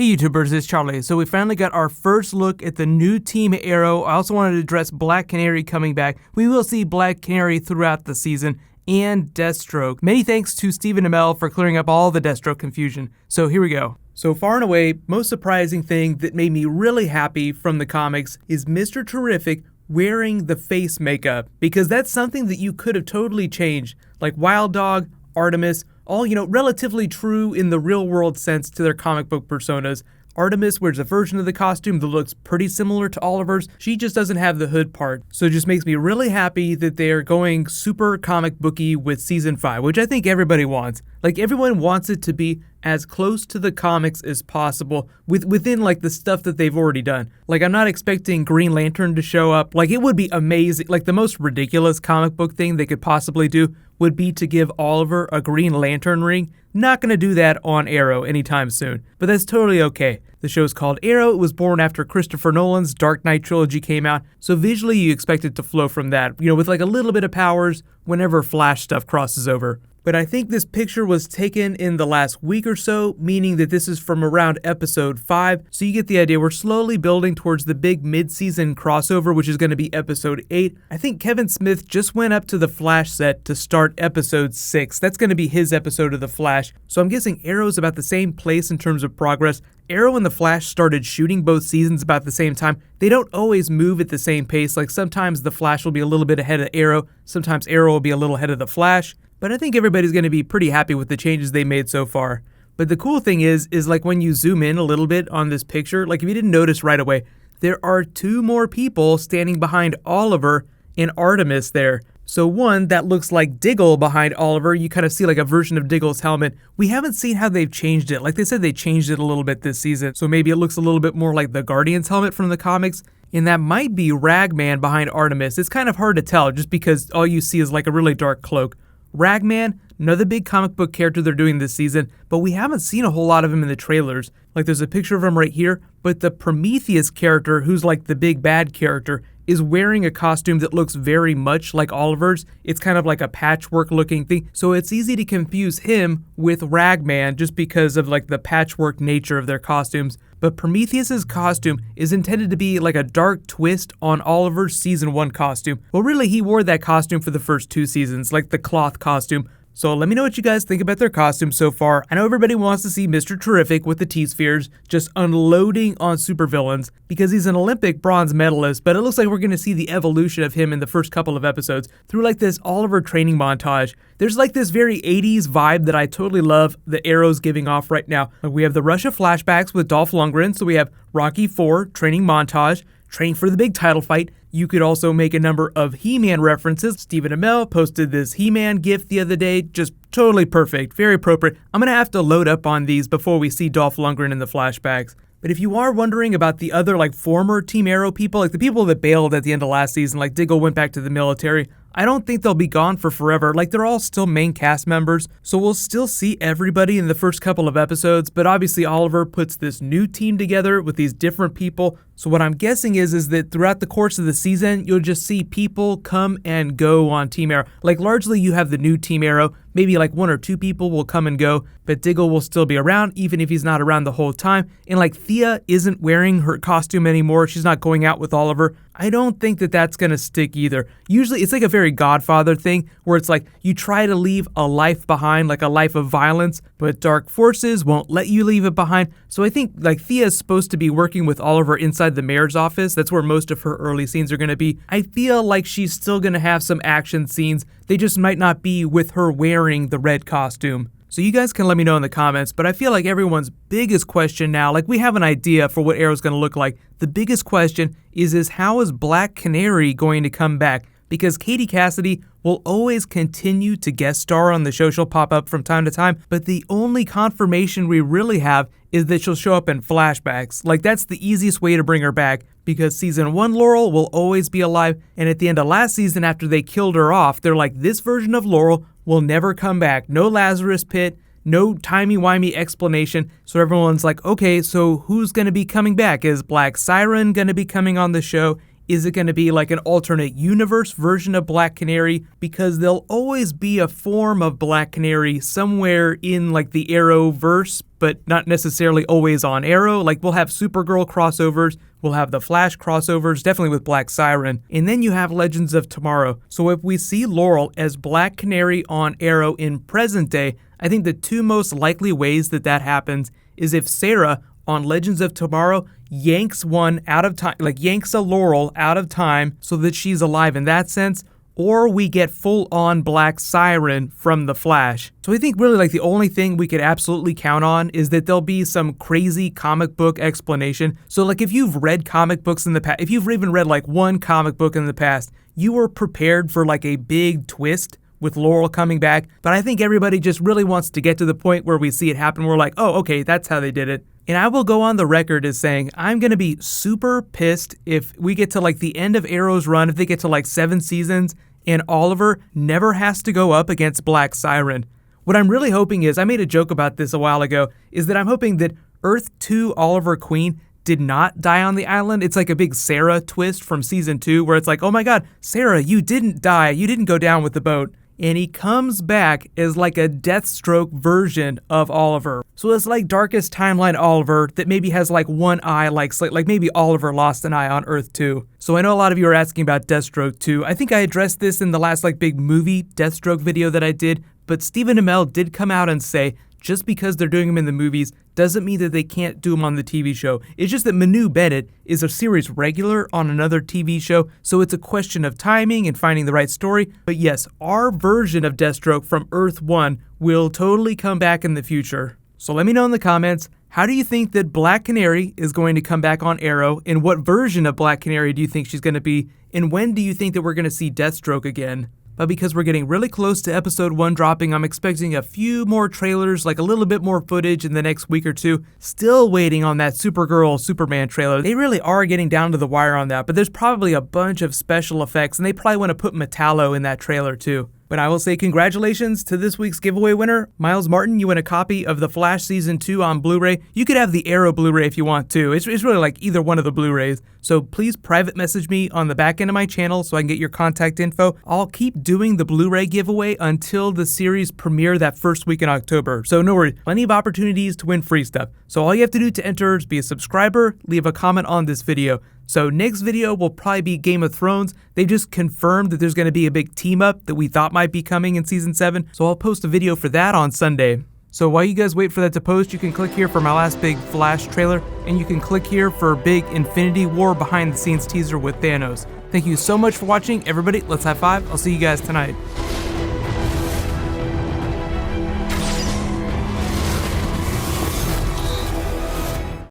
Hey YouTubers, it's Charlie. So we finally got our first look at the new Team Arrow. I also wanted to address Black Canary coming back. We will see Black Canary throughout the season, and Deathstroke. Many thanks to Stephen Amell for clearing up all the Deathstroke confusion. So here we go. So far and away, most surprising thing that made me really happy from the comics is Mr. Terrific wearing the face makeup, because that's something that you could have totally changed. Like Wild Dog, Artemis, all, relatively true in the real world sense to their comic book personas. Artemis wears a version of the costume that looks pretty similar to Oliver's. She just doesn't have the hood part. So it just makes me really happy that they're going super comic booky with season 5, which I think everybody wants. Like, everyone wants it to be as close to the comics as possible within like the stuff that they've already done. Like, I'm not expecting Green Lantern to show up. Like, it would be amazing. Like, the most ridiculous comic book thing they could possibly do would be to give Oliver a Green Lantern ring. Not gonna do that on Arrow anytime soon, but that's totally okay. The show's called Arrow. It was born after Christopher Nolan's Dark Knight trilogy came out, so visually you expect it to flow from that, with like a little bit of powers whenever Flash stuff crosses over. But I think this picture was taken in the last week or so, meaning that this is from around episode 5, so you get the idea. We're slowly building towards the big mid-season crossover, which is going to be episode 8. I think Kevin Smith just went up to the Flash set to start episode 6. That's going to be his episode of the Flash, so I'm guessing Arrow's about the same place in terms of progress. Arrow and the Flash started shooting both seasons about the same time. They don't always move at the same pace. Like, sometimes the Flash will be a little bit ahead of Arrow, sometimes Arrow will be a little ahead of the Flash. But I think everybody's going to be pretty happy with the changes they made so far. But the cool thing is like when you zoom in a little bit on this picture, like if you didn't notice right away, there are 2 more people standing behind Oliver and Artemis there. So one that looks like Diggle behind Oliver, you kind of see like a version of Diggle's helmet. We haven't seen how they've changed it. Like they said, they changed it a little bit this season. So maybe it looks a little bit more like the Guardian's helmet from the comics. And that might be Ragman behind Artemis. It's kind of hard to tell just because all you see is like a really dark cloak. Ragman, another big comic book character they're doing this season, but we haven't seen a whole lot of him in the trailers. Like, there's a picture of him right here, but the Prometheus character, who's like the big bad character, is wearing a costume that looks very much like Oliver's. It's kind of like a patchwork looking thing, so it's easy to confuse him with Ragman just because of like the patchwork nature of their costumes. But Prometheus's costume is intended to be like a dark twist on Oliver's season 1 costume. Well, really, he wore that costume for the first 2 seasons, like the cloth costume. So let me know what you guys think about their costumes so far. I know everybody wants to see Mr. Terrific with the T-Spheres just unloading on supervillains because he's an Olympic bronze medalist, but it looks like we're going to see the evolution of him in the first couple of episodes through like this Oliver training montage. There's like this very 80s vibe that I totally love the Arrow's giving off right now. We have the Russia flashbacks with Dolph Lundgren, so we have Rocky IV training montage, training for the big title fight. You could also make a number of He-Man references. Stephen Amell posted this He-Man gif the other day. Just totally perfect, very appropriate. I'm gonna have to load up on these before we see Dolph Lundgren in the flashbacks. But if you are wondering about the other like former Team Arrow people, like the people that bailed at the end of last season, like Diggle went back to the military, I don't think they'll be gone for forever. Like, they're all still main cast members, so we'll still see everybody in the first couple of episodes, but obviously Oliver puts this new team together with these different people. So what I'm guessing is that throughout the course of the season, you'll just see people come and go on Team Arrow. Like, largely you have the new Team Arrow, maybe like 1 or 2 people will come and go, but Diggle will still be around even if he's not around the whole time. And like, Thea isn't wearing her costume anymore, she's not going out with Oliver. I don't think that that's gonna stick either. Usually it's like a very Godfather thing where it's like you try to leave a life behind, like a life of violence, but dark forces won't let you leave it behind. So I think like Thea's supposed to be working with Oliver inside the mayor's office. That's where most of her early scenes are gonna be. I feel like she's still gonna have some action scenes. They just might not be with her wearing the red costume. So you guys can let me know in the comments, but I feel like everyone's biggest question now, like we have an idea for what Arrow's going to look like. The biggest question is how is Black Canary going to come back? Because Katie Cassidy will always continue to guest star on the show. She'll pop up from time to time, but the only confirmation we really have is that she'll show up in flashbacks. Like, that's the easiest way to bring her back, because season 1 Laurel will always be alive, and at the end of last season after they killed her off, they're like, this version of Laurel will never come back. No Lazarus Pit, no timey-wimey explanation. So everyone's like, okay, so who's going to be coming back? Is Black Siren going to be coming on the show? Is it going to be like an alternate universe version of Black Canary? Because there'll always be a form of Black Canary somewhere in like the Arrowverse, but not necessarily always on Arrow. Like we'll have Supergirl crossovers, we'll have the Flash crossovers, definitely with Black Siren, and then you have Legends of Tomorrow. So if we see Laurel as Black Canary on Arrow in present day, I think the two most likely ways that that happens is if Sarah on Legends of Tomorrow yanks one out of time, like yanks a Laurel out of time so that she's alive in that sense, or we get full-on Black Siren from the Flash. So I think really like the only thing we could absolutely count on is that there'll be some crazy comic book explanation. So like if you've read comic books in the past, if you've even read like one comic book in the past, you were prepared for like a big twist with Laurel coming back, but I think everybody just really wants to get to the point where we see it happen. We're like, oh, okay, that's how they did it. And I will go on the record as saying I'm going to be super pissed if we get to like the end of Arrow's run, if they get to like 7 seasons and Oliver never has to go up against Black Siren. What I'm really hoping is, I made a joke about this a while ago, is that I'm hoping that Earth 2 Oliver Queen did not die on the island. It's like a big Sarah twist from season 2 where it's like, oh my god, Sarah, you didn't die, you didn't go down with the boat. And he comes back as like a Deathstroke version of Oliver. So it's like Darkest Timeline Oliver that maybe has like one eye, like maybe Oliver lost an eye on Earth 2. So I know a lot of you are asking about Deathstroke too. I think I addressed this in the last like big movie Deathstroke video that I did, but Stephen Amell did come out and say just because they're doing him in the movies doesn't mean that they can't do him on the TV show. It's just that Manu Bennett is a series regular on another TV show, so it's a question of timing and finding the right story. But yes, our version of Deathstroke from Earth 1 will totally come back in the future. So let me know in the comments, how do you think that Black Canary is going to come back on Arrow, and what version of Black Canary do you think she's going to be, and when do you think that we're going to see Deathstroke again? But because we're getting really close to episode 1 dropping, I'm expecting a few more trailers, like a little bit more footage in the next week or two. Still waiting on that Supergirl Superman trailer. They really are getting down to the wire on that, but there's probably a bunch of special effects, and they probably want to put Metallo in that trailer too. But I will say congratulations to this week's giveaway winner. Miles Martin, you win a copy of The Flash Season 2 on Blu-ray. You could have the Arrow Blu-ray if you want to. It's really like either one of the Blu-rays. So please private message me on the back end of my channel so I can get your contact info. I'll keep doing the Blu-ray giveaway until the series premiere that first week in October. So no worries, plenty of opportunities to win free stuff. So all you have to do to enter is be a subscriber, leave a comment on this video. So next video will probably be Game of Thrones. They just confirmed that there's going to be a big team up that we thought might be coming in season 7. So I'll post a video for that on Sunday. So while you guys wait for that to post, you can click here for my last big Flash trailer, and you can click here for a big Infinity War behind the scenes teaser with Thanos. Thank you so much for watching, everybody. Let's high five. I'll see you guys tonight.